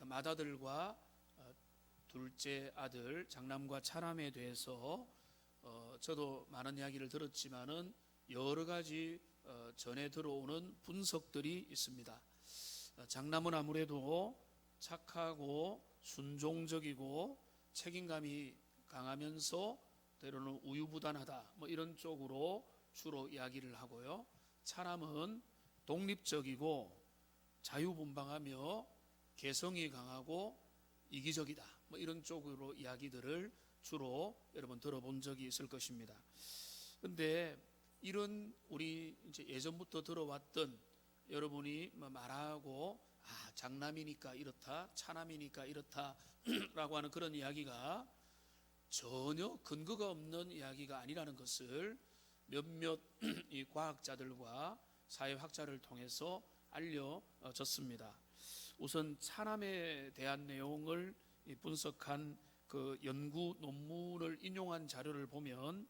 맏아들과 둘째 아들 장남과 차남에 대해서 저도 많은 이야기를 들었지만은 여러 가지 전해 들어오는 분석들이 있습니다. 장남은 아무래도 착하고 순종적이고 책임감이 강하면서 때로는 우유부단하다 이런 쪽으로 주로 이야기를 하고요. 차남은 독립적이고 자유분방하며 개성이 강하고 이기적이다 이런 쪽으로 이야기들을 주로 여러분 들어본 적이 있을 것입니다. 그런데 이런 우리 이제 예전부터 들어왔던 여러분이 말하고 장남이니까 이렇다, 차남이니까 이렇다라고 하는 그런 이야기가 전혀 근거가 없는 이야기가 아니라는 것을 몇몇 이 과학자들과 사회학자를 통해서 알려졌습니다. 우선 차남에 대한 내용을 분석한 그 연구 논문을 인용한 자료를 보면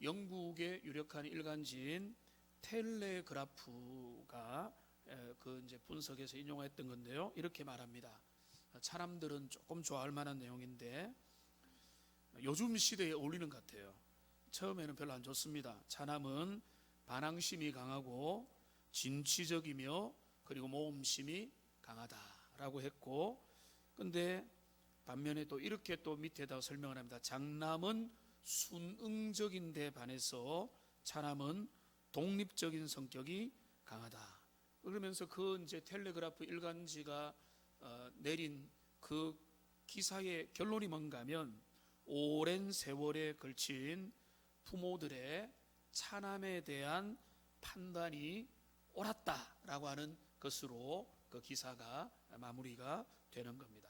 영국의 유력한 일간지인 텔레그라프가 그 이제 분석에서 인용했던 건데요. 이렇게 말합니다. 차남들은 조금 좋아할 만한 내용인데 요즘 시대에 어울리는 것 같아요. 처음에는 별로 안 좋습니다. 차남은 반항심이 강하고 진취적이며 그리고 모험심이 강하다라고 했고, 근데 반면에 또 이렇게 또 밑에다 설명을 합니다. 장남은 순응적인 데 반해서 차남은 독립적인 성격이 강하다. 그러면서 그 이제 텔레그라프 일간지가 내린 그 기사의 결론이 뭔가 하면 오랜 세월에 걸친 부모들의 차남에 대한 판단이 옳았다라고 하는 것으로 그 기사가 마무리가 되는 겁니다.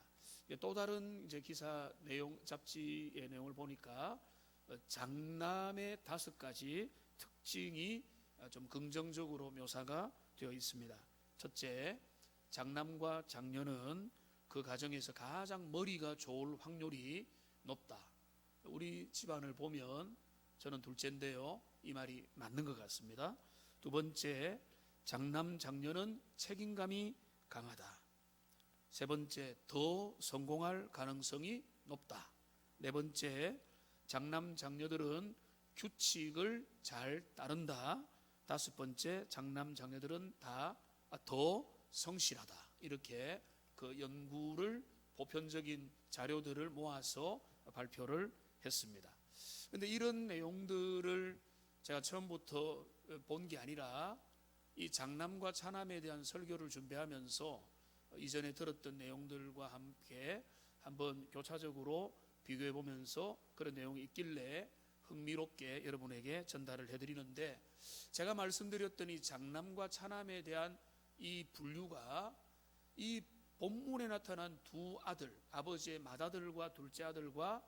또 다른 이제 기사 내용, 잡지의 내용을 보니까 장남의 5가지 특징이 좀 긍정적으로 묘사가 되어 있습니다. 첫째, 장남과 장녀는 그 가정에서 가장 머리가 좋을 확률이 높다. 우리 집안을 보면 저는 둘째인데요, 이 말이 맞는 것 같습니다. 두 번째, 장남 장녀는 책임감이 강하다. 세 번째, 더 성공할 가능성이 높다. 네 번째, 장남 장녀들은 규칙을 잘 따른다. 다섯 번째, 장남 장녀들은 다 더 성실하다. 이렇게 그 연구를 보편적인 자료들을 모아서 발표를 했습니다. 그런데 이런 내용들을 제가 처음부터 본 게 아니라 이 장남과 차남에 대한 설교를 준비하면서 이전에 들었던 내용들과 함께 한번 교차적으로 비교해 보면서 그런 내용이 있길래 흥미롭게 여러분에게 전달을 해드리는데, 제가 말씀드렸던 이 장남과 차남에 대한 이 분류가 이 본문에 나타난 두 아들, 아버지의 맏아들과 둘째 아들과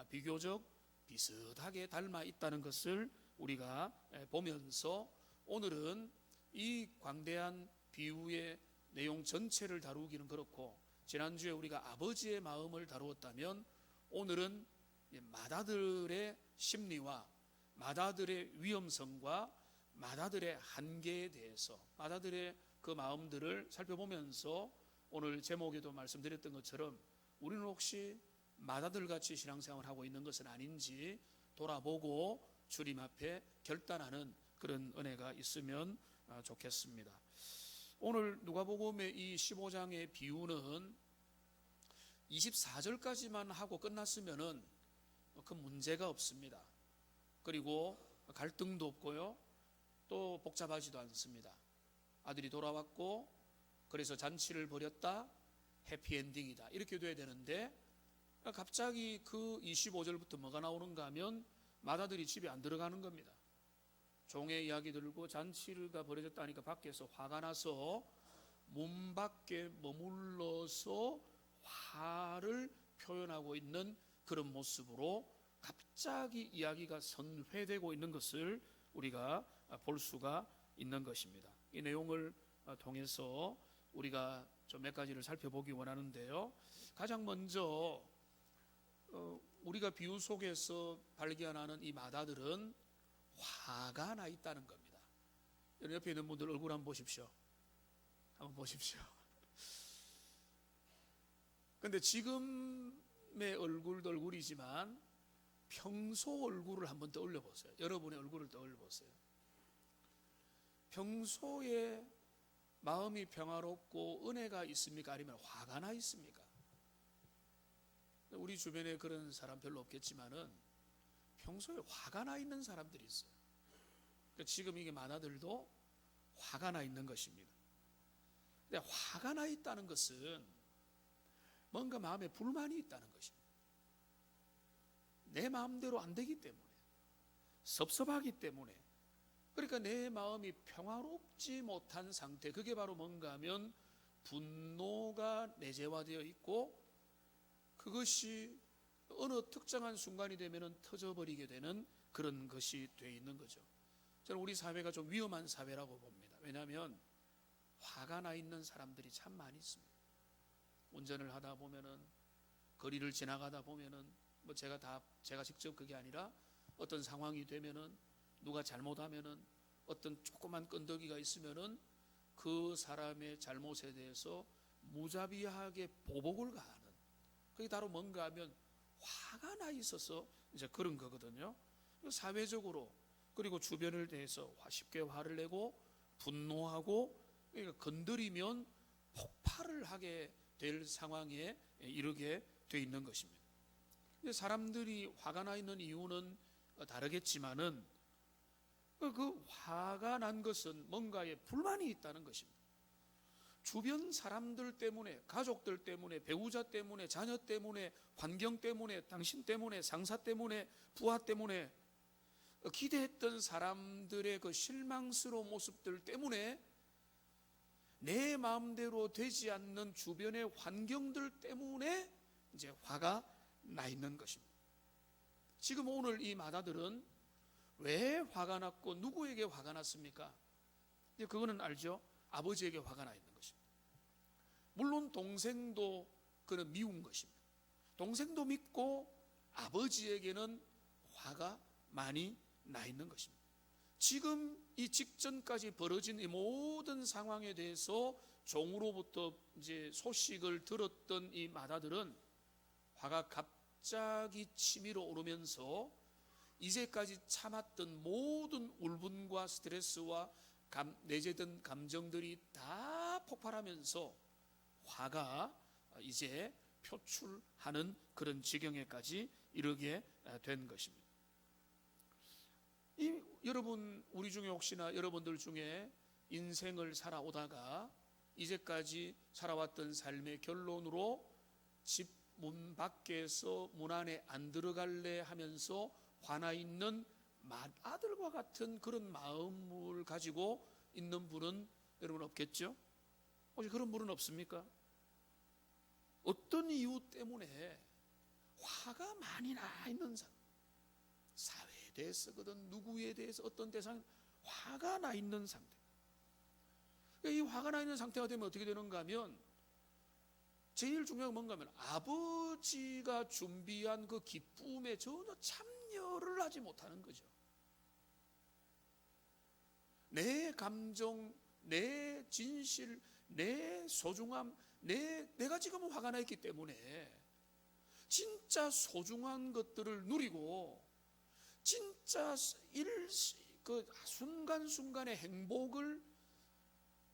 비교적 비슷하게 닮아 있다는 것을 우리가 보면서 오늘은 이 광대한 비유의 내용 전체를 다루기는 그렇고, 지난주에 우리가 아버지의 마음을 다루었다면 오늘은 맏아들의 심리와 맏아들의 위험성과 맏아들의 한계에 대해서 맏아들의 그 마음들을 살펴보면서 오늘 제목에도 말씀드렸던 것처럼 우리는 혹시 맏아들같이 신앙생활을 하고 있는 것은 아닌지 돌아보고 주님 앞에 결단하는 그런 은혜가 있으면 좋겠습니다. 오늘 누가복음의 이 15장의 비유는 24절까지만 하고 끝났으면은 그 문제가 없습니다. 그리고 갈등도 없고요, 또 복잡하지도 않습니다. 아들이 돌아왔고 그래서 잔치를 벌였다, 해피엔딩이다, 이렇게 돼야 되는데 갑자기 그 25절부터 뭐가 나오는가 하면 맏아들이 집에 안 들어가는 겁니다. 종의 이야기 들고 잔치가 벌어졌다니까 밖에서 화가 나서 문 밖에 머물러서 화를 표현하고 있는 그런 모습으로 갑자기 이야기가 선회되고 있는 것을 우리가 볼 수가 있는 것입니다. 이 내용을 통해서 우리가 좀 몇 가지를 살펴보기 원하는데요, 가장 먼저 우리가 비유 속에서 발견하는 이 맏아들은 화가 나 있다는 겁니다. 여러분 옆에 있는 분들 얼굴 한번 보십시오. 한번 보십시오. 근데 지금의 얼굴도 얼굴이지만 평소 얼굴을 한번 떠올려 보세요. 여러분의 얼굴을 떠올려 보세요. 평소에 마음이 평화롭고 은혜가 있습니까? 아니면 화가 나 있습니까? 우리 주변에 그런 사람 별로 없겠지만은 평소에 화가 나 있는 사람들이 있어요. 지금 이게 마다들도 화가 나 있는 것입니다. 근데 화가 나 있다는 것은 뭔가 마음에 불만이 있다는 것입니다. 내 마음대로 안 되기 때문에, 섭섭하기 때문에, 그러니까 내 마음이 평화롭지 못한 상태, 그게 바로 뭔가 하면 분노가 내재화되어 있고, 그것이 어느 특정한 순간이 되면 터져버리게 되는 그런 것이 되어 있는 거죠. 저는 우리 사회가 좀 위험한 사회라고 봅니다. 왜냐하면 화가 나 있는 사람들이 참 많이 있습니다. 운전을 하다 보면은, 거리를 지나가다 보면은, 뭐 제가 직접 그게 아니라 어떤 상황이 되면은, 누가 잘못하면은, 어떤 조그만 끈덕이가 있으면은 그 사람의 잘못에 대해서 무자비하게 보복을 가하는, 그게 바로 뭔가 하면 화가 나 있어서 이제 그런 거거든요. 사회적으로, 그리고 주변을 대해서 쉽게 화를 내고 분노하고, 그러니까 건드리면 폭발을 하게 될 상황에 이르게 돼 있는 것입니다. 사람들이 화가 나 있는 이유는 다르겠지만은 그 화가 난 것은 뭔가에 불만이 있다는 것입니다. 주변 사람들 때문에, 가족들 때문에, 배우자 때문에, 자녀 때문에, 환경 때문에, 당신 때문에, 상사 때문에, 부하 때문에, 기대했던 사람들의 그 실망스러운 모습들 때문에, 내 마음대로 되지 않는 주변의 환경들 때문에 이제 화가 나 있는 것입니다. 지금 오늘 이 마다들은 왜 화가 났고 누구에게 화가 났습니까? 그거는 알죠? 아버지에게 화가 나 있는 것입니다. 물론 동생도 그는 미운 것입니다. 동생도 밉고 아버지에게는 화가 많이 나 있는 것입니다. 지금 이 직전까지 벌어진 이 모든 상황에 대해서 종으로부터 이제 소식을 들었던 이 마다들은 화가 갑자기 치밀어 오르면서 이제까지 참았던 모든 울분과 스트레스와 내재된 감정들이 다 폭발하면서 화가 이제 표출하는 그런 지경에까지 이르게 된 것입니다. 여러분, 우리 중에 혹시나 여러분들 중에 인생을 살아오다가 이제까지 살아왔던 삶의 결론으로 집 문 밖에서 문 안에 안 들어갈래 하면서 화나 있는 맏아들과 같은 그런 마음을 가지고 있는 분은 여러분 없겠죠? 혹시 그런 분은 없습니까? 어떤 이유 때문에 화가 많이 나 있는 사람, 사회에 대해서거든 누구에 대해서 어떤 대상 화가 나 있는 상태. 이 화가 나 있는 상태가 되면 어떻게 되는가 하면 제일 중요한 건 뭔가 하면 아버지가 준비한 그 기쁨에 전혀 참여를 하지 못하는 거죠. 내 감정, 내 진실, 내 소중함, 내가 지금 화가 나 있기 때문에 진짜 소중한 것들을 누리고 진짜 그 순간순간의 행복을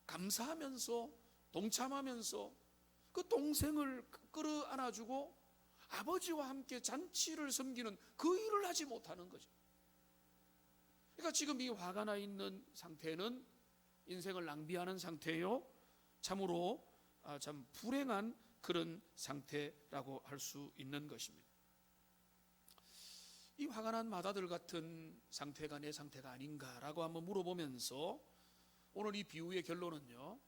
감사하면서 동참하면서 그 동생을 끌어안아주고 아버지와 함께 잔치를 섬기는 그 일을 하지 못하는 거죠. 그러니까 지금 이 화가 나 있는 상태는 인생을 낭비하는 상태요, 참으로 참 불행한 그런 상태라고 할 수 있는 것입니다. 이 화가 난 마다들 같은 상태가 내 상태가 아닌가라고 한번 물어보면서 오늘 이 비유의 결론은요,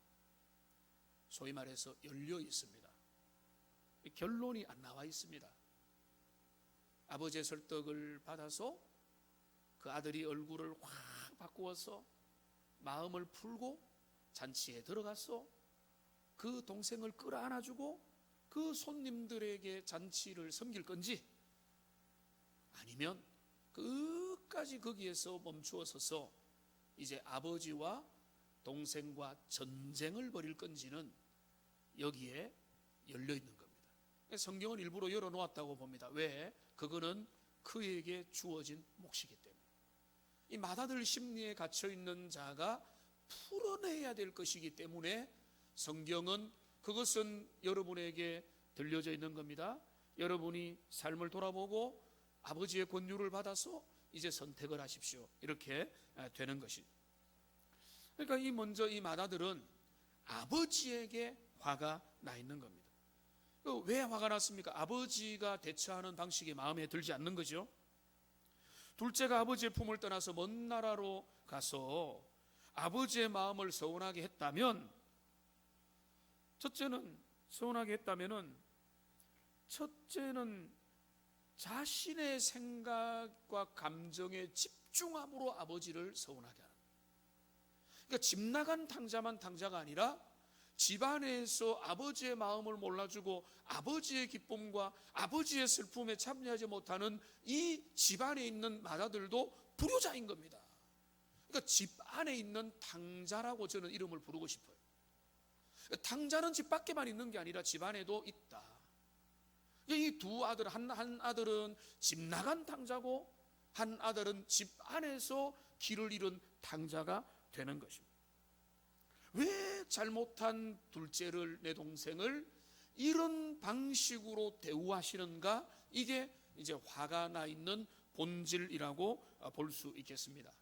소위 말해서 열려 있습니다. 결론이 안 나와 있습니다. 아버지의 설득을 받아서 그 아들이 얼굴을 확 바꾸어서 마음을 풀고 잔치에 들어가서 그 동생을 끌어안아주고 그 손님들에게 잔치를 섬길 건지, 아니면 끝까지 거기에서 멈추어 서서 이제 아버지와 동생과 전쟁을 벌일 건지는 여기에 열려 있는 겁니다. 성경은 일부러 열어놓았다고 봅니다. 왜? 그거는 그에게 주어진 몫이기 때문에. 이 맏아들 심리에 갇혀있는 자가 풀어내야 될 것이기 때문에 성경은 그것은 여러분에게 들려져 있는 겁니다. 여러분이 삶을 돌아보고 아버지의 권유를 받아서 이제 선택을 하십시오. 이렇게 되는 것이. 그러니까 먼저 이 맏아들은 아버지에게 화가 나 있는 겁니다. 왜 화가 났습니까? 아버지가 대처하는 방식이 마음에 들지 않는 거죠. 둘째가 아버지의 품을 떠나서 먼 나라로 가서 아버지의 마음을 서운하게 했다면, 첫째는 자신의 생각과 감정에 집중함으로 아버지를 서운하게 하는. 그러니까 집 나간 탕자만 탕자가 아니라 집안에서 아버지의 마음을 몰라주고 아버지의 기쁨과 아버지의 슬픔에 참여하지 못하는 이 집안에 있는 맏아들도 불효자인 겁니다. 그러니까 집 안에 있는 탕자라고 저는 이름을 부르고 싶어요. 탕자는 집 밖에만 있는 게 아니라 집 안에도 있다. 이 두 아들, 한 아들은 집 나간 탕자고 한 아들은 집 안에서 길을 잃은 탕자가 되는 것입니다. 왜 잘못한 둘째를, 내 동생을 이런 방식으로 대우하시는가? 이게 이제 화가 나 있는 본질이라고 볼 수 있겠습니다.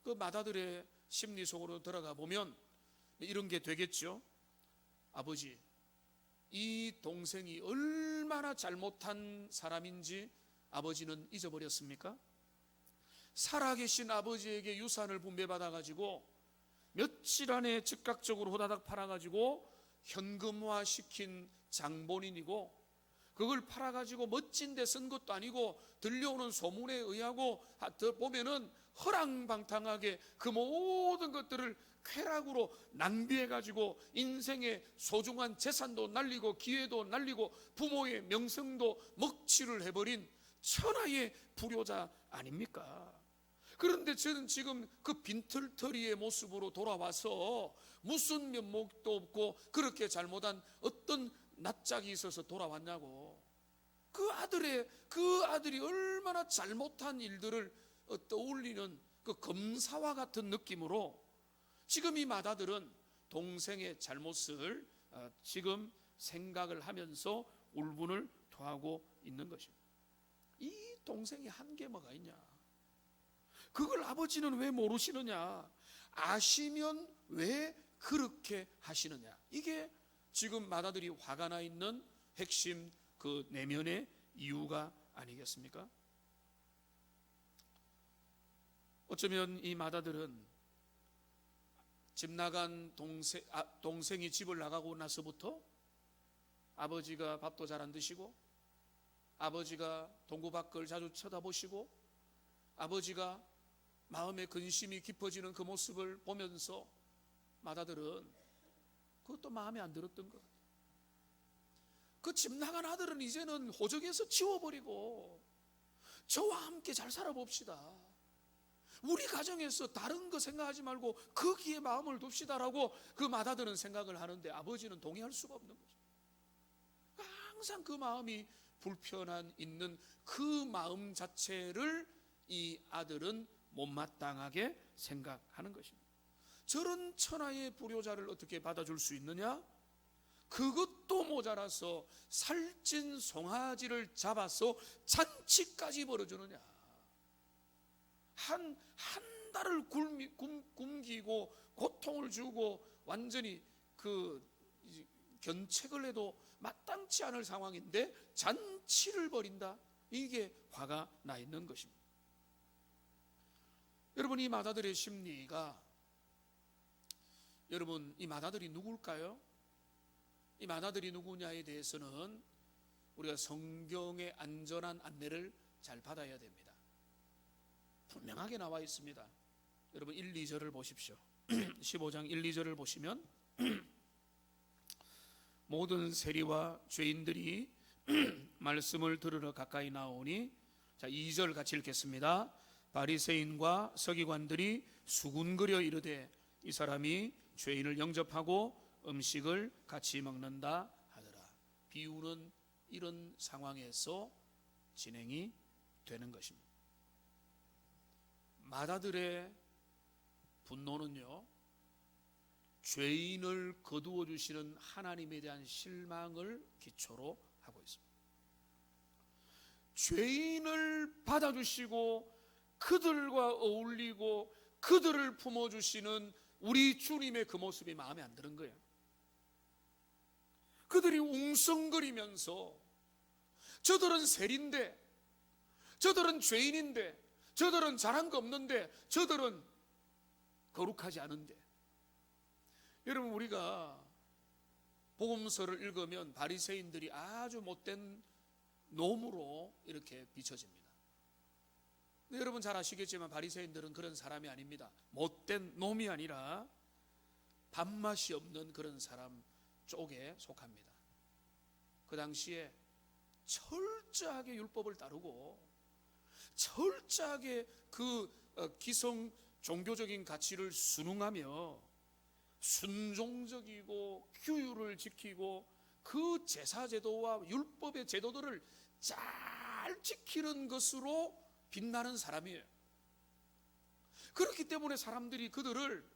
그 맏아들의 심리 속으로 들어가 보면 이런 게 되겠죠. 아버지, 이 동생이 얼마나 잘못한 사람인지 아버지는 잊어버렸습니까? 살아계신 아버지에게 유산을 분배받아가지고 며칠 안에 즉각적으로 호다닥 팔아가지고 현금화시킨 장본인이고, 그걸 팔아가지고 멋진 데 쓴 것도 아니고 들려오는 소문에 의하고 보면은 허랑방탕하게 그 모든 것들을 쾌락으로 낭비해가지고 인생의 소중한 재산도 날리고 기회도 날리고 부모의 명성도 먹칠을 해버린 천하의 불효자 아닙니까? 그런데 저는 지금 그 빈털터리의 모습으로 돌아와서 무슨 면목도 없고 그렇게 잘못한 어떤 낯짝이 있어서 돌아왔냐고. 그 아들이 얼마나 잘못한 일들을 떠올리는 그 검사와 같은 느낌으로 지금 이 맏아들은 동생의 잘못을 지금 생각을 하면서 울분을 토하고 있는 것입니다. 이 동생이 한 게 뭐가 있냐? 그걸 아버지는 왜 모르시느냐? 아시면 왜 그렇게 하시느냐? 이게 지금 맏아들이 화가 나 있는 핵심 그 내면의 이유가 아니겠습니까? 어쩌면 이 맏아들은 집 나간 동생이 집을 나가고 나서부터 아버지가 밥도 잘 안 드시고, 아버지가 동구 밖을 자주 쳐다보시고, 아버지가 마음의 근심이 깊어지는 그 모습을 보면서 맏아들은 그것도 마음에 안 들었던 것. 그 집 나간 아들은 이제는 호적에서 지워버리고 저와 함께 잘 살아봅시다. 우리 가정에서 다른 거 생각하지 말고 거기에 마음을 둡시다라고 그 맏아들은 생각을 하는데 아버지는 동의할 수가 없는 거죠. 항상 그 마음이 불편한 있는 그 마음 자체를 이 아들은 못마땅하게 생각하는 것입니다. 저런 천하의 불효자를 어떻게 받아줄 수 있느냐? 그것도 모자라서 살찐 송아지를 잡아서 잔치까지 벌어주느냐? 한 달을 굶기고 고통을 주고 완전히 그 견책을 해도 마땅치 않을 상황인데 잔치를 벌인다? 이게 화가 나 있는 것입니다. 여러분, 이 맏아들의 심리가, 여러분, 이 맏아들이 누굴까요? 이 맏아들이 누구냐에 대해서는 우리가 성경의 안전한 안내를 잘 받아야 됩니다. 분명하게 나와 있습니다. 여러분 1, 2절을 보십시오. 15장 1, 2절을 보시면 모든 세리와 죄인들이 말씀을 들으러 가까이 나오니, 자 2절 같이 읽겠습니다. 바리새인과 서기관들이 수군거려 이르되 이 사람이 죄인을 영접하고 음식을 같이 먹는다 하더라. 비유는 이런 상황에서 진행이 되는 것입니다. 마다들의 분노는요, 죄인을 거두어 주시는 하나님에 대한 실망을 기초로 하고 있습니다. 죄인을 받아주시고 그들과 어울리고 그들을 품어주시는 우리 주님의 그 모습이 마음에 안 드는 거예요. 그들이 웅성거리면서 저들은 세리인데, 저들은 죄인인데, 저들은 잘한 거 없는데, 저들은 거룩하지 않은데. 여러분, 우리가 복음서를 읽으면 바리새인들이 아주 못된 놈으로 이렇게 비춰집니다. 근데 여러분 잘 아시겠지만 바리새인들은 그런 사람이 아닙니다. 못된 놈이 아니라 밥맛이 없는 그런 사람 쪽에 속합니다. 그 당시에 철저하게 율법을 따르고 철저하게 그 기성 종교적인 가치를 순응하며 순종적이고 규율을 지키고 그 제사제도와 율법의 제도들을 잘 지키는 것으로 빛나는 사람이에요. 그렇기 때문에 사람들이 그들을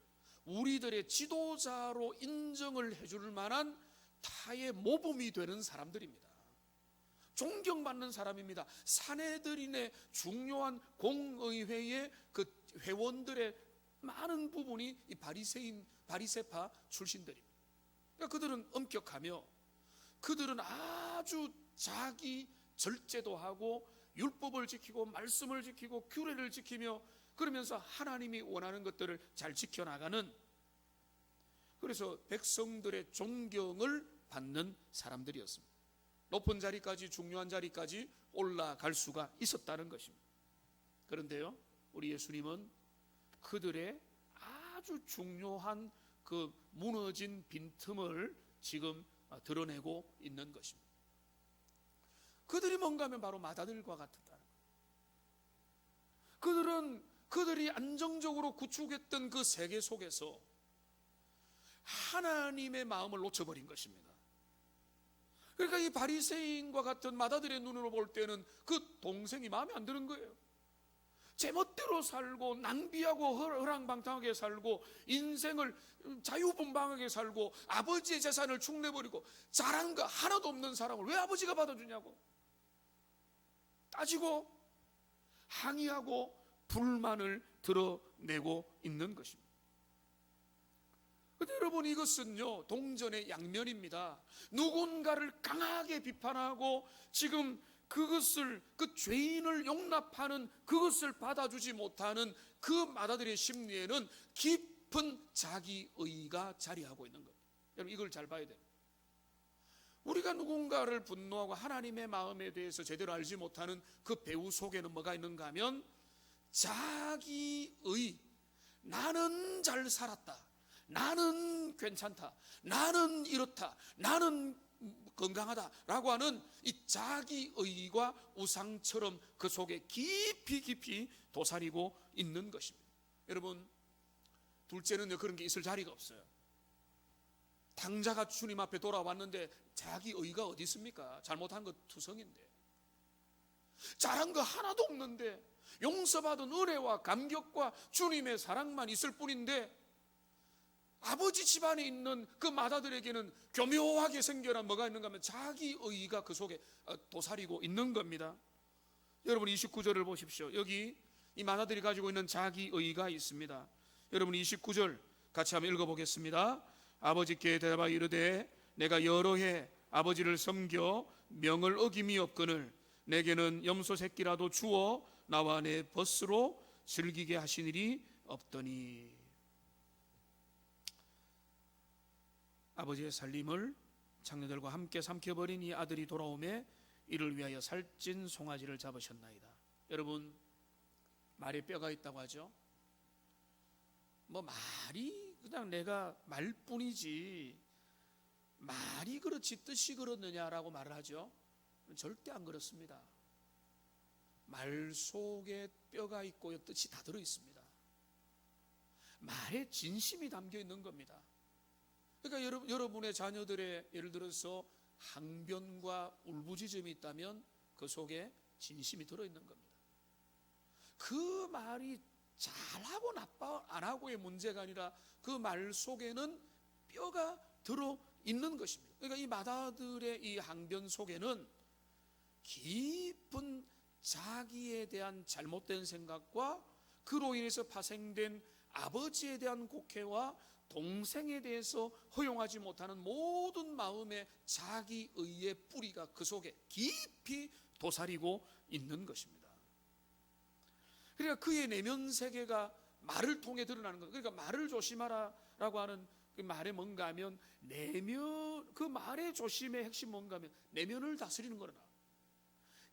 우리들의 지도자로 인정을 해줄 만한 타의 모범이 되는 사람들입니다. 존경받는 사람입니다. 사내들인의 중요한 공의회의 그 회원들의 많은 부분이 이 바리새파 출신들입니다. 그러니까 그들은 엄격하며 그들은 아주 자기 절제도 하고 율법을 지키고 말씀을 지키고 규례를 지키며 그러면서 하나님이 원하는 것들을 잘 지켜나가는, 그래서 백성들의 존경을 받는 사람들이었습니다. 높은 자리까지, 중요한 자리까지 올라갈 수가 있었다는 것입니다. 그런데요, 우리 예수님은 그들의 아주 중요한 그 무너진 빈틈을 지금 드러내고 있는 것입니다. 그들이 뭔가 하면 바로 마다들과 같았다는 거예요. 그들이 안정적으로 구축했던 그 세계 속에서 하나님의 마음을 놓쳐버린 것입니다. 그러니까 이 바리새인과 같은 마다들의 눈으로 볼 때는 그 동생이 마음에 안 드는 거예요. 제멋대로 살고 낭비하고 허랑방탕하게 살고 인생을 자유분방하게 살고 아버지의 재산을 축내버리고 잘한 거 하나도 없는 사람을 왜 아버지가 받아주냐고 따지고 항의하고 불만을 드러내고 있는 것입니다. 그런데 여러분, 이것은요 동전의 양면입니다. 누군가를 강하게 비판하고 지금 그것을, 그 죄인을 용납하는 그것을 받아주지 못하는 그 마다들의 심리에는 깊은 자기의가 자리하고 있는 겁니다. 여러분, 이걸 잘 봐야 돼요. 우리가 누군가를 분노하고 하나님의 마음에 대해서 제대로 알지 못하는 그 배후 속에는 뭐가 있는가 하면 자기의, 나는 잘 살았다, 나는 괜찮다, 나는 이렇다, 나는 건강하다라고 하는 이 자기의가 우상처럼 그 속에 깊이 도사리고 있는 것입니다. 여러분, 둘째는요, 그런 게 있을 자리가 없어요. 당자가 주님 앞에 돌아왔는데 자기의가 어디 있습니까? 잘못한 거 투성인데, 잘한 거 하나도 없는데, 용서받은 은혜와 감격과 주님의 사랑만 있을 뿐인데, 아버지 집안에 있는 그 마다들에게는 교묘하게 생겨난 뭐가 있는가 하면 자기의가 그 속에 도사리고 있는 겁니다. 여러분, 29절을 보십시오. 여기 이 마다들이 가지고 있는 자기의가 있습니다. 여러분, 29절 같이 한번 읽어보겠습니다. 아버지께 대답하여 이르되 내가 여러 해 아버지를 섬겨 명을 어김이 없거늘 내게는 염소 새끼라도 주어 나와 내 벗으로 즐기게 하시니리 없더니. 아버지의 살림을 장녀들과 함께 삼켜버린 이 아들이 돌아오매 이를 위하여 살찐 송아지를 잡으셨나이다. 여러분, 말에 뼈가 있다고 하죠. 뭐 말이 그냥 내가 말뿐이지 말이 그렇지 뜻이 그렇느냐라고 말을 하죠. 절대 안 그렇습니다. 말 속에 뼈가 있고 뜻이 다 들어있습니다. 말에 진심이 담겨 있는 겁니다. 그러니까 여러분의 자녀들의 예를 들어서 항변과 울부짖음이 있다면 그 속에 진심이 들어있는 겁니다. 그 말이 잘하고 나빠 안 하고의 문제가 아니라 그 말 속에는 뼈가 들어있는 것입니다. 그러니까 이 맏아들의 이 항변 속에는 깊은 자기에 대한 잘못된 생각과 그로 인해서 파생된 아버지에 대한 곡해와 동생에 대해서 허용하지 못하는 모든 마음의 자기의의 뿌리가 그 속에 깊이 도사리고 있는 것입니다. 그러니까 그의 내면 세계가 말을 통해 드러나는 거예요. 그러니까 말을 조심하라라고 하는 그 말에 뭔가 하면 내면, 그 말의 조심의 핵심 뭔가 하면 내면을 다스리는 거라.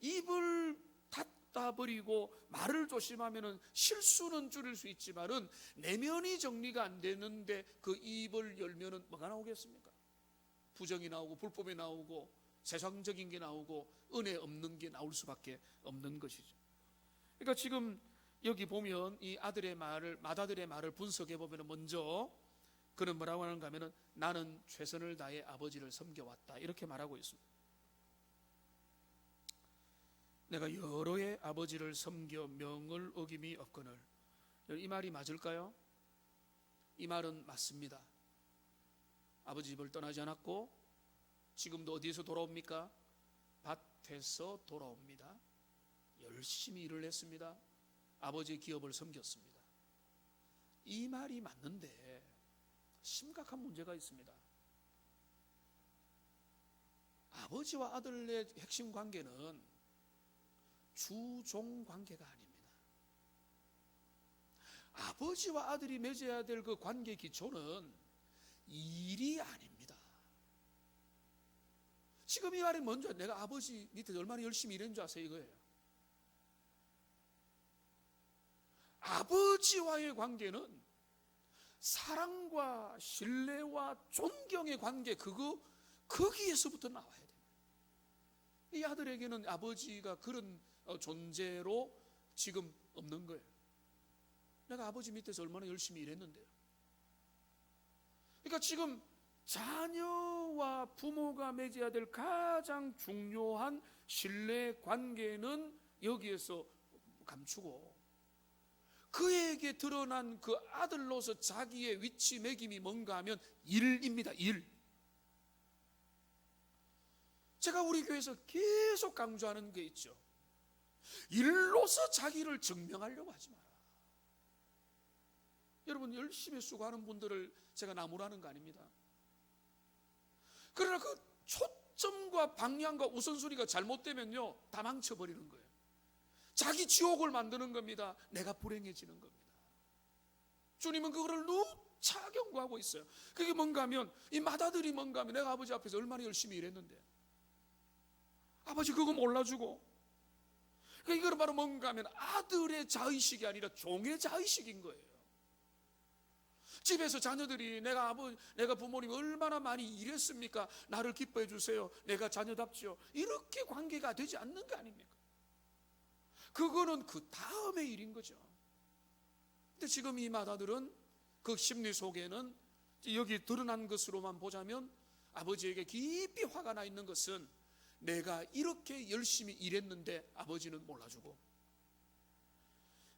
입을 닫아버리고 말을 조심하면 실수는 줄일 수 있지만은 내면이 정리가 안 되는데 그 입을 열면은 뭐가 나오겠습니까? 부정이 나오고 불법이 나오고 세상적인 게 나오고 은혜 없는 게 나올 수밖에 없는 것이죠. 그러니까 지금 여기 보면 이 아들의 말을, 맏아들의 말을 분석해 보면 먼저 그는 뭐라고 하는가 하면은 나는 최선을 다해 아버지를 섬겨왔다 이렇게 말하고 있습니다. 내가 여러 해 아버지를 섬겨 명을 어김이 없거늘. 이 말이 맞을까요? 이 말은 맞습니다. 아버지 집을 떠나지 않았고 지금도 어디에서 돌아옵니까? 밭에서 돌아옵니다. 열심히 일을 했습니다. 아버지의 기업을 섬겼습니다. 이 말이 맞는데 심각한 문제가 있습니다. 아버지와 아들의 핵심 관계는 주종 관계가 아닙니다. 아버지와 아들이 맺어야 될 그 관계 기초는 일이 아닙니다. 지금 이 말이 뭔지 내가 아버지 밑에 얼마나 열심히 일했는 줄 아세요? 이거예요. 아버지와의 관계는 사랑과 신뢰와 존경의 관계, 거기에서부터 나와야 됩니다. 이 아들에게는 아버지가 그런 존재로 지금 없는 거예요. 내가 아버지 밑에서 얼마나 열심히 일했는데요. 그러니까 지금 자녀와 부모가 맺어야 될 가장 중요한 신뢰 관계는 여기에서 감추고 그에게 드러난 그 아들로서 자기의 위치 매김이 뭔가 하면 일입니다. 일. 제가 우리 교회에서 계속 강조하는 게 있죠. 일로서 자기를 증명하려고 하지 마라. 여러분 열심히 수고하는 분들을 제가 나무라는 거 아닙니다. 그러나 그 초점과 방향과 우선순위가 잘못되면요 다 망쳐버리는 거예요. 자기 지옥을 만드는 겁니다. 내가 불행해지는 겁니다. 주님은 그거를 누차 경고하고 있어요. 그게 뭔가 하면 이 맏아들이 뭔가 하면 내가 아버지 앞에서 얼마나 열심히 일했는데 아버지 그거 몰라주고 그러니까 이거는 바로 뭔가 하면 아들의 자의식이 아니라 종의 자의식인 거예요. 집에서 자녀들이 내가 부모님 얼마나 많이 일했습니까? 나를 기뻐해 주세요. 내가 자녀답지요. 이렇게 관계가 되지 않는 거 아닙니까? 그거는 그 다음의 일인 거죠. 근데 지금 이 맏아들은 그 심리 속에는 여기 드러난 것으로만 보자면 아버지에게 깊이 화가 나 있는 것은 내가 이렇게 열심히 일했는데 아버지는 몰라주고,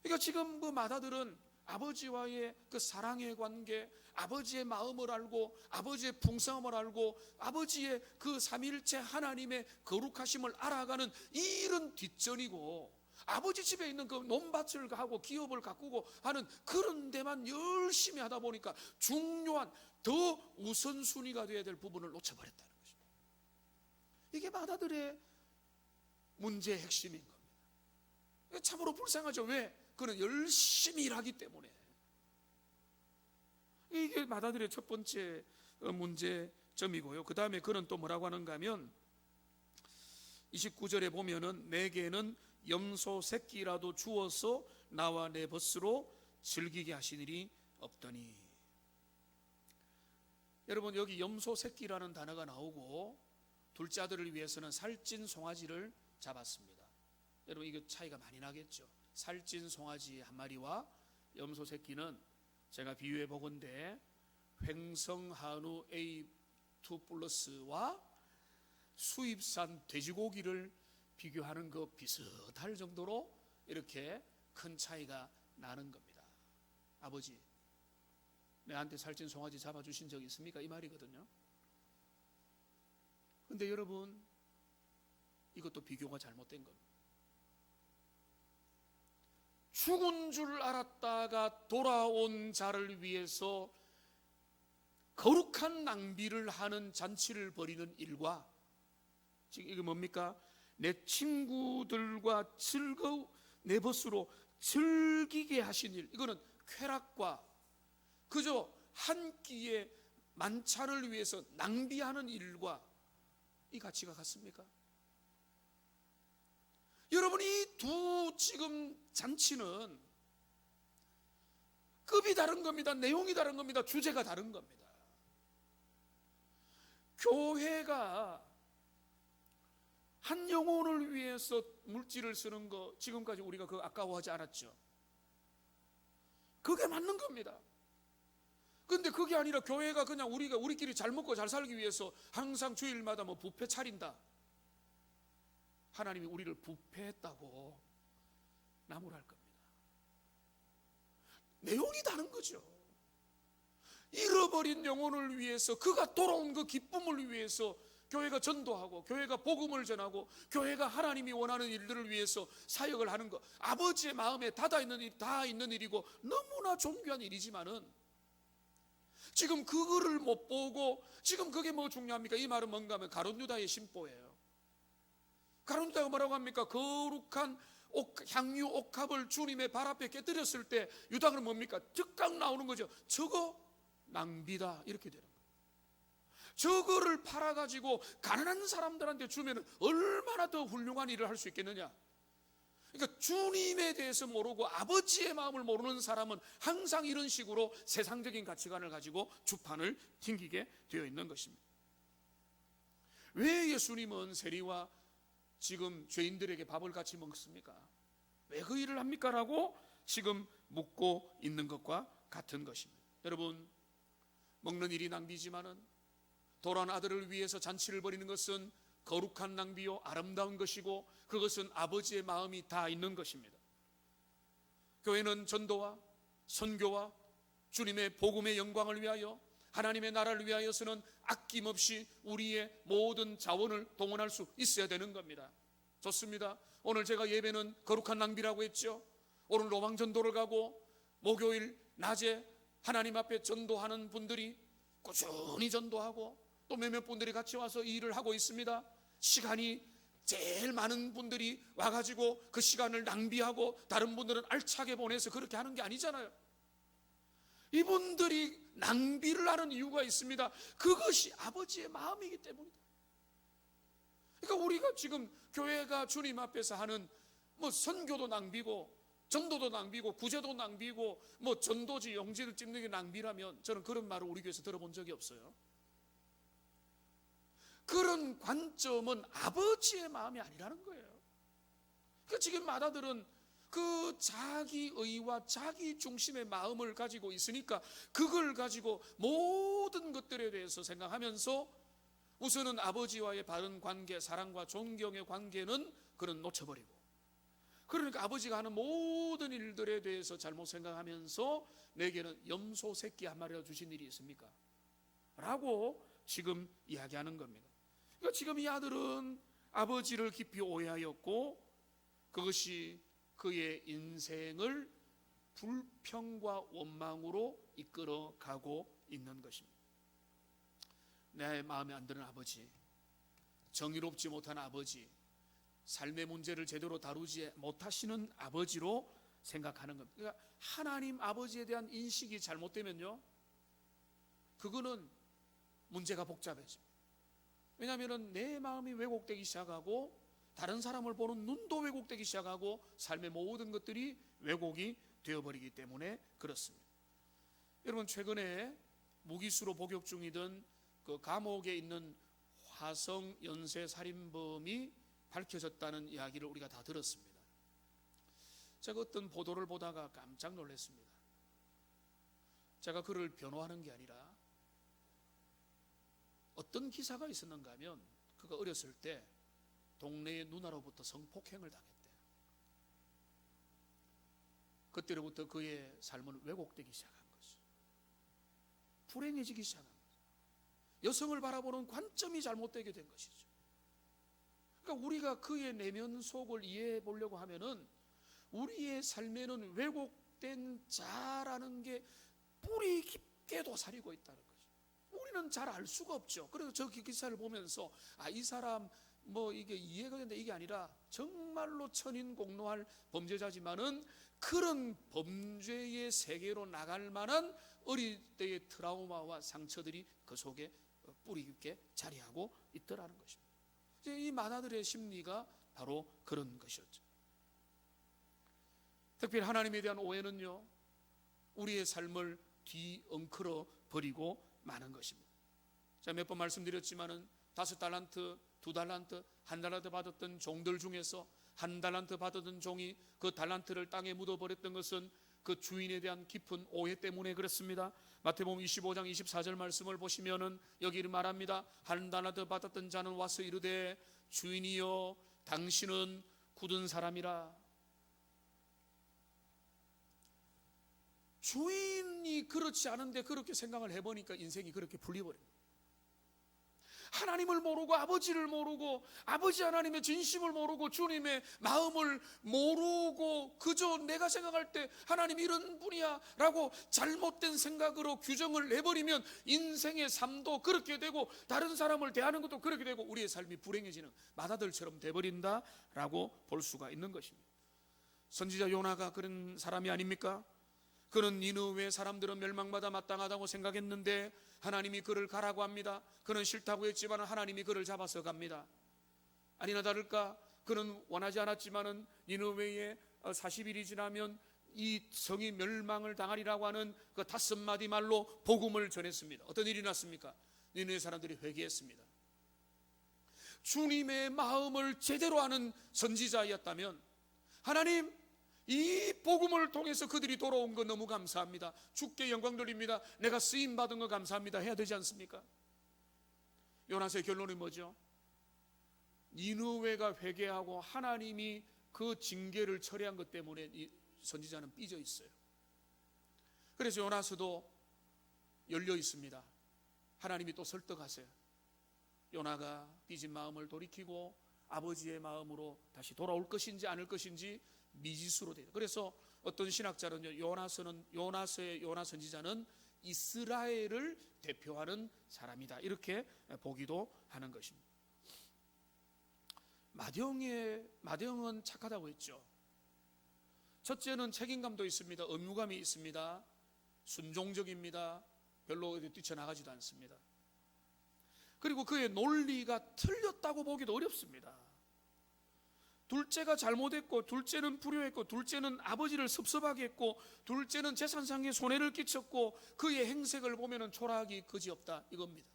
그러니까 지금 그 맏아들은 아버지와의 그 사랑의 관계, 아버지의 마음을 알고 아버지의 풍성함을 알고 아버지의 그 삼위일체 하나님의 거룩하심을 알아가는 이 일은 뒷전이고 아버지 집에 있는 그 논밭을 하고 기업을 가꾸고 하는 그런 데만 열심히 하다 보니까 중요한 더 우선순위가 되어야 될 부분을 놓쳐버렸다는 것입니다. 이게 맏아들의 문제의 핵심인 겁니다. 참으로 불쌍하죠. 왜? 그는 열심히 일하기 때문에. 이게 맏아들의 첫 번째 문제점이고요. 그 다음에 그는 또 뭐라고 하는가 하면 29절에 보면은 내게는 염소 새끼라도 주어서 나와 내 벗으로 즐기게 하시니리 없더니. 여러분 여기 염소 새끼라는 단어가 나오고 둘째 아들을 위해서는 살찐 송아지를 잡았습니다. 여러분 이거 차이가 많이 나겠죠. 살찐 송아지 한 마리와 염소 새끼는 제가 비유해 보건대 횡성 한우 A2 플러스와 수입산 돼지고기를 비교하는 것 비슷할 정도로 이렇게 큰 차이가 나는 겁니다. 아버지, 내한테 살찐 송아지 잡아주신 적 있습니까? 이 말이거든요. 근데 여러분, 이것도 비교가 잘못된 겁니다. 죽은 줄 알았다가 돌아온 자를 위해서 거룩한 낭비를 하는 잔치를 벌이는 일과, 지금 이게 뭡니까? 내 친구들과 내 벗으로 즐기게 하신 일, 이거는 쾌락과 그저 한 끼의 만찬을 위해서 낭비하는 일과 이 가치가 같습니까? 여러분, 이 두 지금 잔치는 급이 다른 겁니다. 내용이 다른 겁니다. 주제가 다른 겁니다. 교회가 한 영혼을 위해서 물질을 쓰는 거, 지금까지 우리가 그거 아까워하지 않았죠. 그게 맞는 겁니다. 근데 그게 아니라 교회가 그냥 우리끼리 잘 먹고 잘 살기 위해서 항상 주일마다 뭐 뷔페 차린다. 하나님이 우리를 부패했다고 나무랄 겁니다. 내용이 다른 거죠. 잃어버린 영혼을 위해서, 그가 돌아온 그 기쁨을 위해서 교회가 전도하고, 교회가 복음을 전하고, 교회가 하나님이 원하는 일들을 위해서 사역을 하는 것, 아버지의 마음에 다 있는 일이고 너무나 존귀한 일이지만은, 지금 그거를 못 보고, 지금 그게 뭐 중요합니까? 이 말은 뭔가 하면 가룟 유다의 심보예요. 가룟 유다가 뭐라고 합니까? 거룩한 향유 옥합을 주님의 발 앞에 깨뜨렸을 때 유다는 뭡니까? 즉각 나오는 거죠. 저거 낭비다, 이렇게 되는 거예요. 저거를 팔아가지고 가난한 사람들한테 주면 얼마나 더 훌륭한 일을 할 수 있겠느냐. 그러니까 주님에 대해서 모르고 아버지의 마음을 모르는 사람은 항상 이런 식으로 세상적인 가치관을 가지고 주판을 튕기게 되어 있는 것입니다. 왜 예수님은 세리와 지금 죄인들에게 밥을 같이 먹습니까? 왜 그 일을 합니까? 라고 지금 묻고 있는 것과 같은 것입니다. 여러분, 먹는 일이 낭비지만은 돌아온 아들을 위해서 잔치를 벌이는 것은 거룩한 낭비요, 아름다운 것이고, 그것은 아버지의 마음이 다 있는 것입니다. 교회는 전도와 선교와 주님의 복음의 영광을 위하여, 하나님의 나라를 위하여서는 아낌없이 우리의 모든 자원을 동원할 수 있어야 되는 겁니다. 좋습니다. 오늘 제가 예배는 거룩한 낭비라고 했죠. 오늘 로망전도를 가고 목요일 낮에 하나님 앞에 전도하는 분들이 꾸준히 전도하고, 또 몇몇 분들이 같이 와서 이 일을 하고 있습니다. 시간이 제일 많은 분들이 와가지고 그 시간을 낭비하고 다른 분들은 알차게 보내서 그렇게 하는 게 아니잖아요. 이분들이 낭비를 하는 이유가 있습니다. 그것이 아버지의 마음이기 때문이다. 그러니까 우리가 지금 교회가 주님 앞에서 하는 뭐 선교도 낭비고, 전도도 낭비고, 구제도 낭비고, 뭐 전도지 영지를 찍는 게 낭비라면, 저는 그런 말을 우리 교회에서 들어본 적이 없어요. 그런 관점은 아버지의 마음이 아니라는 거예요. 그러니까 지금 아다들은 그 자기의와 자기 중심의 마음을 가지고 있으니까 그걸 가지고 모든 것들에 대해서 생각하면서 우선은 아버지와의 바른 관계, 사랑과 존경의 관계는 그는 놓쳐버리고, 그러니까 아버지가 하는 모든 일들에 대해서 잘못 생각하면서 내게는 염소 새끼 한 마리라도 주신 일이 있습니까? 라고 지금 이야기하는 겁니다. 그러니까 지금 이 아들은 아버지를 깊이 오해하였고, 그것이 그의 인생을 불평과 원망으로 이끌어가고 있는 것입니다. 내 마음에 안 드는 아버지, 정의롭지 못한 아버지, 삶의 문제를 제대로 다루지 못하시는 아버지로 생각하는 겁니다. 그러니까 하나님 아버지에 대한 인식이 잘못되면요, 그거는 문제가 복잡해집니다. 왜냐하면 내 마음이 왜곡되기 시작하고, 다른 사람을 보는 눈도 왜곡되기 시작하고, 삶의 모든 것들이 왜곡이 되어버리기 때문에 그렇습니다. 여러분, 최근에 무기수로 복역 중이던 그 감옥에 있는 화성 연쇄 살인범이 밝혀졌다는 이야기를 우리가 다 들었습니다. 제가 어떤 보도를 보다가 깜짝 놀랐습니다. 제가 그를 변호하는 게 아니라 어떤 기사가 있었는가 하면, 그가 어렸을 때 동네의 누나로부터 성폭행을 당했대. 그때로부터 그의 삶은 왜곡되기 시작한 것이, 불행해지기 시작한 것이, 여성을 바라보는 관점이 잘못되게 된 것이죠. 그러니까 우리가 그의 내면 속을 이해해 보려고 하면은 우리의 삶에는 왜곡된 자라는 게 뿌리 깊게 도사리고 있다는 거죠. 우리는 잘 알 수가 없죠. 그래서 저 기사를 보면서 이 사람 이게 이해가 된다, 이게 아니라 정말로 천인공노할 범죄자지만은 그런 범죄의 세계로 나갈 만한 어릴 때의 트라우마와 상처들이 그 속에 뿌리 깊게 자리하고 있더라는 것입니다. 이 만화들의 심리가 바로 그런 것이었죠. 특별히 하나님에 대한 오해는요, 우리의 삶을 뒤엉클어 버리고 마는 것입니다. 제가 몇 번 말씀드렸지만은 5달란트, 2달란트, 1달란트 받았던 종들 중에서 1달란트 받았던 종이 그 달란트를 땅에 묻어버렸던 것은 그 주인에 대한 깊은 오해 때문에 그렇습니다. 마태복음 25장 24절 말씀을 보시면은 여기 말합니다. 1달란트 받았던 자는 와서 이르되 주인이여 당신은 굳은 사람이라. 주인이 그렇지 않은데 그렇게 생각을 해보니까 인생이 그렇게 풀려버립니다. 하나님을 모르고 아버지를 모르고 아버지 하나님의 진심을 모르고 주님의 마음을 모르고 그저 내가 생각할 때 하나님 이런 분이야 라고 잘못된 생각으로 규정을 내버리면 인생의 삶도 그렇게 되고 다른 사람을 대하는 것도 그렇게 되고 우리의 삶이 불행해지는 마다들처럼 돼버린다라고 볼 수가 있는 것입니다. 선지자 요나가 그런 사람이 아닙니까? 그는 니느웨 사람들은 멸망받아 마땅하다고 생각했는데 하나님이 그를 가라고 합니다. 그는 싫다고 했지만 하나님이 그를 잡아서 갑니다. 아니나 다를까 그는 원하지 않았지만은 니느웨에 40일이 지나면 이 성이 멸망을 당하리라고 하는 그 5마디 말로 복음을 전했습니다. 어떤 일이 났습니까? 니느웨 사람들이 회개했습니다. 주님의 마음을 제대로 아는 선지자였다면 하나님 이 복음을 통해서 그들이 돌아온 거 너무 감사합니다. 주께 영광 돌립니다. 내가 쓰임 받은 거 감사합니다 해야 되지 않습니까? 요나서의 결론이 뭐죠? 니느웨가 회개하고 하나님이 그 징계를 처리한 것 때문에 이 선지자는 삐져 있어요. 그래서 요나서도 열려 있습니다. 하나님이 또 설득하세요. 요나가 삐진 마음을 돌이키고 아버지의 마음으로 다시 돌아올 것인지 않을 것인지 미지수로 돼요. 그래서 어떤 신학자는 요나서의 요나 선지자는 이스라엘을 대표하는 사람이다 이렇게 보기도 하는 것입니다. 마대영은 착하다고 했죠. 첫째는 책임감도 있습니다. 의무감이 있습니다. 순종적입니다. 별로 어디 뛰쳐나가지도 않습니다. 그리고 그의 논리가 틀렸다고 보기도 어렵습니다. 둘째가 잘못했고, 둘째는 불효했고, 둘째는 아버지를 섭섭하게 했고, 둘째는 재산상의 손해를 끼쳤고, 그의 행색을 보면 초라하기 그지없다 이겁니다.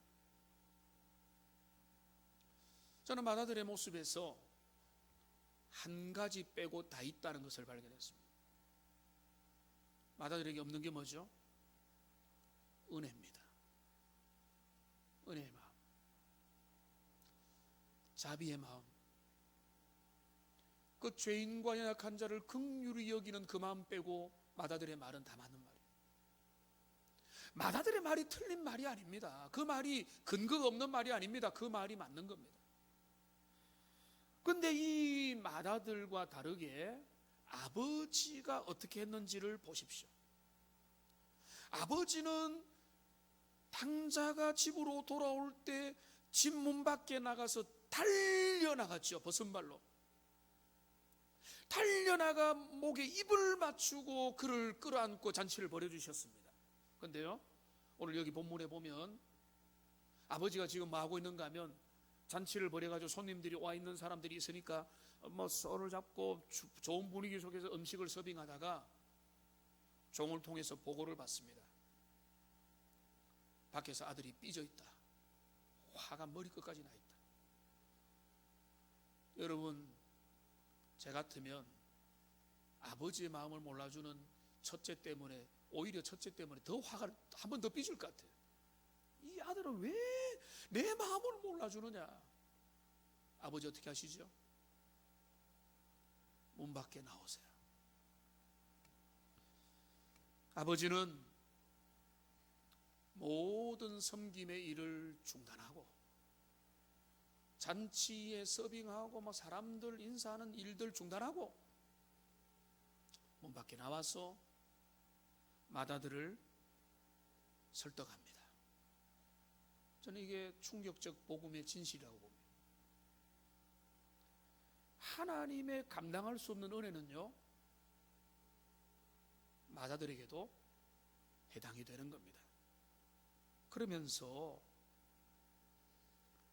저는 마다들의 모습에서 한 가지 빼고 다 있다는 것을 발견했습니다. 마다들에게 없는 게 뭐죠? 은혜입니다. 은혜의 마음, 자비의 마음, 그 죄인과 연약한 자를 긍휼히 여기는 그 마음 빼고 마다들의 말은 다 맞는 말이에요. 마다들의 말이 틀린 말이 아닙니다. 그 말이 근거가 없는 말이 아닙니다. 그 말이 맞는 겁니다. 그런데 이 마다들과 다르게 아버지가 어떻게 했는지를 보십시오. 아버지는 당자가 집으로 돌아올 때 집 문 밖에 나가서 달려나갔죠. 벗은발로 달려나가 목에 입을 맞추고 그를 끌어안고 잔치를 벌여주셨습니다. 그런데요, 오늘 여기 본문에 보면 아버지가 지금 뭐 하고 있는가 하면 잔치를 벌여가지고 손님들이 와 있는 사람들이 있으니까 썰을 잡고 좋은 분위기 속에서 음식을 서빙하다가 종을 통해서 보고를 받습니다. 밖에서 아들이 삐져 있다. 화가 머리끝까지 나 있다. 여러분, 제 같으면 아버지의 마음을 몰라주는 첫째 때문에, 오히려 첫째 때문에 더 화가 한 번 더 삐질 것 같아요. 이 아들은 왜 내 마음을 몰라주느냐? 아버지 어떻게 하시죠? 문 밖에 나오세요. 아버지는 모든 섬김의 일을 중단하고 잔치에 서빙하고 사람들 인사하는 일들 중단하고 문 밖에 나와서 마다들을 설득합니다. 저는 이게 충격적 복음의 진실이라고 봅니다. 하나님의 감당할 수 없는 은혜는요, 마다들에게도 해당이 되는 겁니다. 그러면서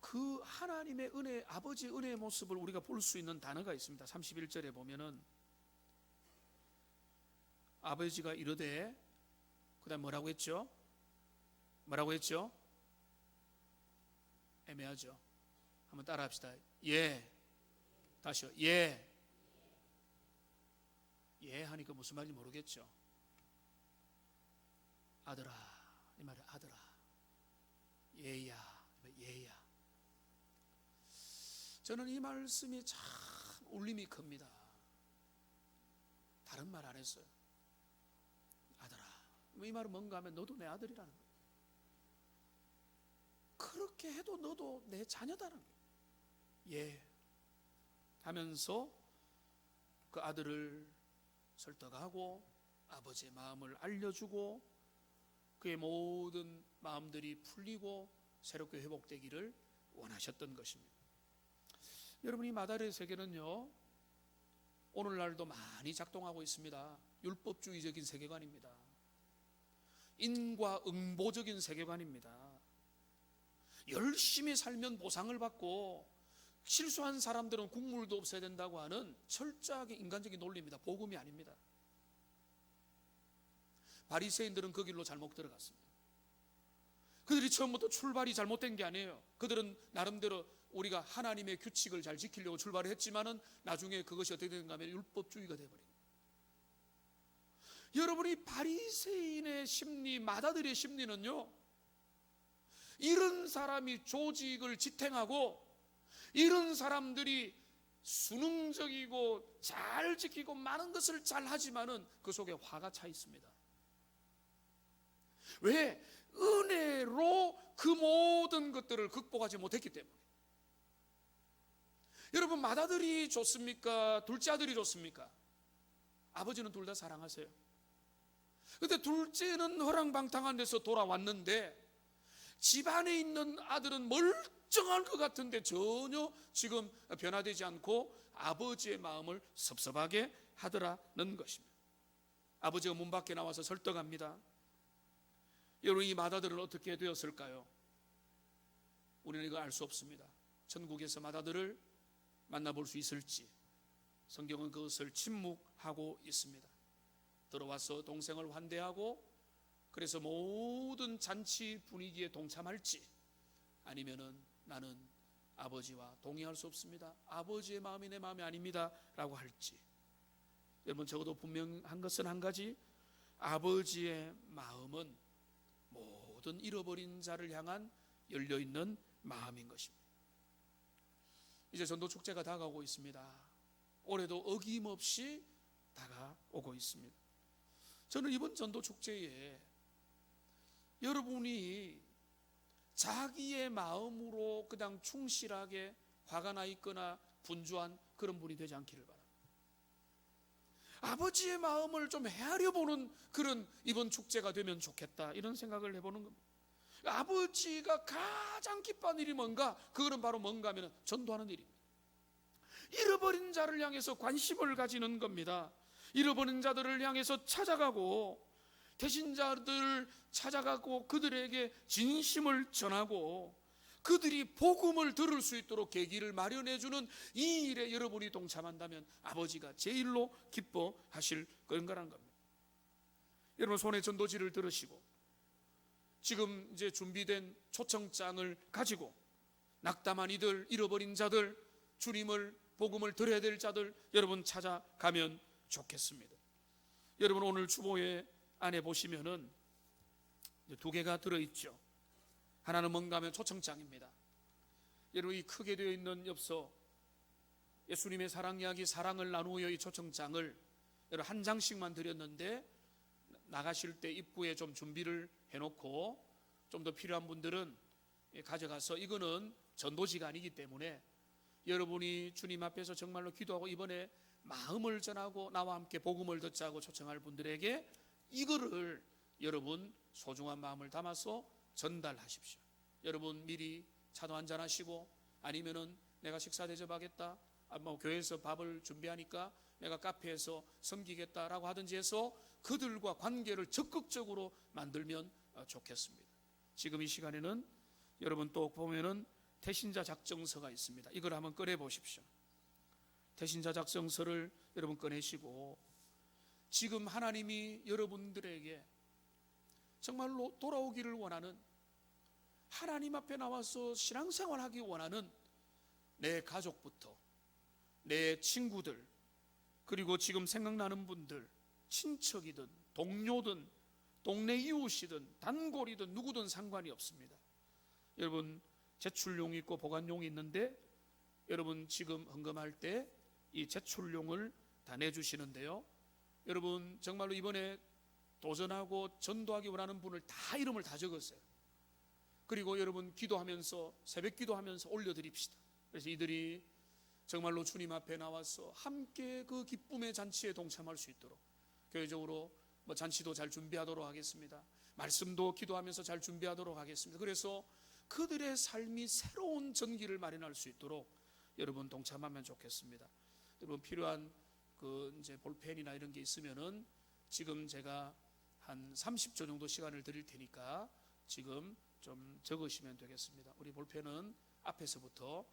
그 하나님의 은혜, 아버지의 은혜의 모습을 우리가 볼 수 있는 단어가 있습니다. 31절에 보면은 아버지가 이르되, 그 다음 뭐라고 했죠? 뭐라고 했죠? 애매하죠? 한번 따라 합시다. 예. 다시요. 예. 예 하니까 무슨 말인지 모르겠죠? 아들아, 이 말이 아들아. 예야, 예야. 저는 이 말씀이 참 울림이 큽니다. 다른 말 안 했어요. 아들아. 이 말은 뭔가 하면 너도 내 아들이라는 거예요. 그렇게 해도 너도 내 자녀다는 거예요. 예. 하면서 그 아들을 설득하고 아버지의 마음을 알려주고 그의 모든 마음들이 풀리고 새롭게 회복되기를 원하셨던 것입니다. 여러분, 이 마다의 세계는요, 오늘날도 많이 작동하고 있습니다. 율법주의적인 세계관입니다. 인과응보적인 세계관입니다. 열심히 살면 보상을 받고 실수한 사람들은 국물도 없어야 된다고 하는 철저하게 인간적인 논리입니다. 복음이 아닙니다. 바리새인들은 그 길로 잘못 들어갔습니다. 그들이 처음부터 출발이 잘못된 게 아니에요. 그들은 나름대로 우리가 하나님의 규칙을 잘 지키려고 출발을 했지만은 나중에 그것이 어떻게 되는가 하면 율법주의가 되어버린 거예요. 여러분이 바리새인의 심리, 마다들의 심리는요, 이런 사람이 조직을 지탱하고 이런 사람들이 수능적이고 잘 지키고 많은 것을 잘 하지만은 그 속에 화가 차 있습니다. 왜? 은혜로 그 모든 것들을 극복하지 못했기 때문에. 여러분, 맏아들이 좋습니까? 둘째 아들이 좋습니까? 아버지는 둘 다 사랑하세요. 근데 둘째는 허랑방탕한 데서 돌아왔는데 집안에 있는 아들은 멀쩡한 것 같은데 전혀 지금 변화되지 않고 아버지의 마음을 섭섭하게 하더라는 것입니다. 아버지가 문 밖에 나와서 설득합니다. 여러분, 이 맏아들은 어떻게 되었을까요? 우리는 이거 알 수 없습니다. 천국에서 맏아들을 만나볼 수 있을지 성경은 그것을 침묵하고 있습니다. 들어와서 동생을 환대하고 그래서 모든 잔치 분위기에 동참할지 아니면은 나는 아버지와 동의할 수 없습니다, 아버지의 마음이 내 마음이 아닙니다 라고 할지. 여러분, 적어도 분명한 것은 한 가지, 아버지의 마음은 모든 잃어버린 자를 향한 열려있는 마음인 것입니다. 이제 전도축제가 다가오고 있습니다. 올해도 어김없이 다가오고 있습니다. 저는 이번 전도축제에 여러분이 자기의 마음으로 그냥 충실하게 화가 나 있거나 분주한 그런 분이 되지 않기를 바랍니다. 아버지의 마음을 좀 헤아려 보는 그런 이번 축제가 되면 좋겠다, 이런 생각을 해보는 겁니다. 아버지가 가장 기뻐하는 일이 뭔가? 그거는 바로 뭔가 하면 전도하는 일입니다. 잃어버린 자를 향해서 관심을 가지는 겁니다. 잃어버린 자들을 향해서 찾아가고 대신자들을 찾아가고 그들에게 진심을 전하고 그들이 복음을 들을 수 있도록 계기를 마련해주는 이 일에 여러분이 동참한다면 아버지가 제일로 기뻐하실 그런 거란 겁니다. 여러분, 손에 전도지를 들으시고 지금 이제 준비된 초청장을 가지고 낙담한 이들, 잃어버린 자들, 주님을 복음을 들어야 될 자들 여러분 찾아가면 좋겠습니다. 여러분, 오늘 주보에 안에 보시면은 두 개가 들어있죠. 하나는 뭔가 하면 초청장입니다. 여러분, 이 크게 되어 있는 엽서 예수님의 사랑 이야기 사랑을 나누어의 초청장을 여러분 한 장씩만 드렸는데 나가실 때 입구에 좀 준비를 해놓고 좀 더 필요한 분들은 가져가서, 이거는 전도지가 아니기 때문에 여러분이 주님 앞에서 정말로 기도하고 이번에 마음을 전하고 나와 함께 복음을 듣자고 초청할 분들에게 이거를 여러분 소중한 마음을 담아서 전달하십시오. 여러분 미리 차도 한잔 하시고, 아니면은 내가 식사 대접하겠다, 뭐 교회에서 밥을 준비하니까 내가 카페에서 섬기겠다라고 하든지 해서 그들과 관계를 적극적으로 만들면 좋겠습니다. 지금 이 시간에는 여러분 또 보면은 태신자 작정서가 있습니다. 이걸 한번 꺼내 보십시오. 태신자 작정서를 여러분 꺼내시고, 지금 하나님이 여러분들에게 정말로 돌아오기를 원하는, 하나님 앞에 나와서 신앙생활하기 원하는 내 가족부터 내 친구들, 그리고 지금 생각나는 분들, 친척이든 동료든 동네 이웃이든 단골이든 누구든 상관이 없습니다. 여러분 제출용이 있고 보관용이 있는데, 여러분 지금 헌금할 때 이 제출용을 다 내주시는데요, 여러분 정말로 이번에 도전하고 전도하기 원하는 분을 다 이름을 다 적었어요. 그리고 여러분 기도하면서, 새벽 기도하면서 올려드립시다. 그래서 이들이 정말로 주님 앞에 나와서 함께 그 기쁨의 잔치에 동참할 수 있도록 교회적으로 뭐 잔치도 잘 준비하도록 하겠습니다. 말씀도 기도하면서 잘 준비하도록 하겠습니다. 그래서 그들의 삶이 새로운 전기를 마련할 수 있도록 여러분 동참하면 좋겠습니다. 여러분 필요한 그 이제 볼펜이나 이런 게 있으면은 지금 제가 한 30초 정도 시간을 드릴 테니까 지금 좀 적으시면 되겠습니다. 우리 볼펜은 앞에서부터